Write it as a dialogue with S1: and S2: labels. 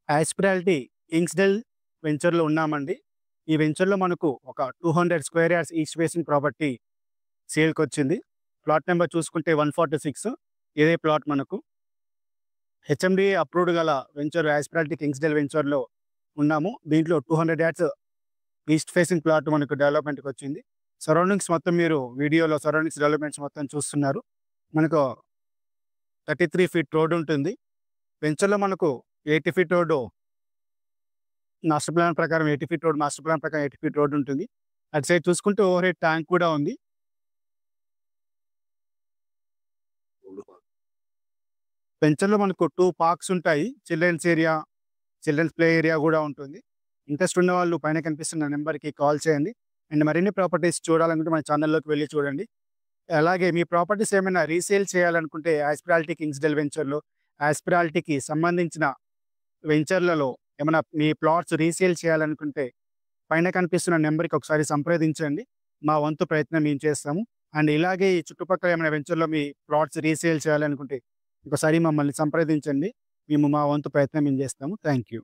S1: యాస్పిరాలిటీ Kingsdale వెంచర్‌లో ఉన్నామండి. ఈ వెంచర్‌లో మనకు ఒక 200 square yards east facing property సేల్‌కొచ్చింది. ప్లాట్ నంబర్ చూసుకుంటే 146 ఇదే ప్లాట్ మనకు. హెచ్ఎండీఏ అప్రూవ్డ్ గల వెంచర్ యాస్పిరాలిటీ కింగ్స్‌డెల్ వెంచర్‌లో ఉన్నాము. దీంట్లో 200 యార్డ్స్ ఈస్ట్ ఫేసింగ్ ప్లాట్ మనకు డెవలప్‌మెంట్‌కొచ్చింది. సరౌండింగ్స్ మొత్తం మీరు వీడియోలో సరౌండింగ్స్ డెవలప్‌మెంట్స్ మొత్తం చూస్తున్నారు. మనకు 33 ఫీట్ రోడ్ ఉంటుంది. వెంచర్‌లో మనకు 80 ఫీట్ రోడ్డు మాస్టర్ ప్లాన్ ప్రకారం 80 ఫీట్ రోడ్ మాస్టర్ ప్లాన్ ప్రకారం 80 ఫీట్ రోడ్ ఉంటుంది. అటు సైడ్ చూసుకుంటే ఓవర్ హెడ్ ట్యాంక్ కూడా ఉంది. వెంచర్‌లో మనకు 2 పార్క్స్ ఉంటాయి. చిల్డ్రన్స్ ప్లే ఏరియా గూడా ఉంటుంది. ఇంట్రెస్ట్ ఉన్నవాళ్ళు పైన కనిపిస్తున్న నంబర్‌కి కాల్ చేయండి. అండ్ మరిన్ని ప్రాపర్టీస్ చూడాలనుకుంటే మన ఛానల్‌లోకి వెళ్లి చూడండి. అలాగే మీ ప్రాపర్టీస్ ఏమైనా రీసేల్ చేయాలనుకుంటే యాస్పిరాలిటీ కింగ్స్‌డెల్ వెంచర్‌లో యాస్పిరాలిటీకి సంబంధించిన వెంచర్‌లలో ఏమైనా మీ ప్లాట్స్ రీసేల్ చేయాలనుకుంటే పైన కనిపిస్తున్న నంబర్‌కి ఒకసారి సంప్రదించండి. మా వంతు ప్రయత్నం మేము చేస్తాము. అండ్ ఇలాగే ఈ చుట్టుపక్కల ఏమైనా వెంచర్‌లో మీ ప్లాట్స్ రీసేల్ చేయాలనుకుంటే ఒకసారి మమ్మల్ని సంప్రదించండి. మేము మా వంతు ప్రయత్నం మేము చేస్తాము. Thank you.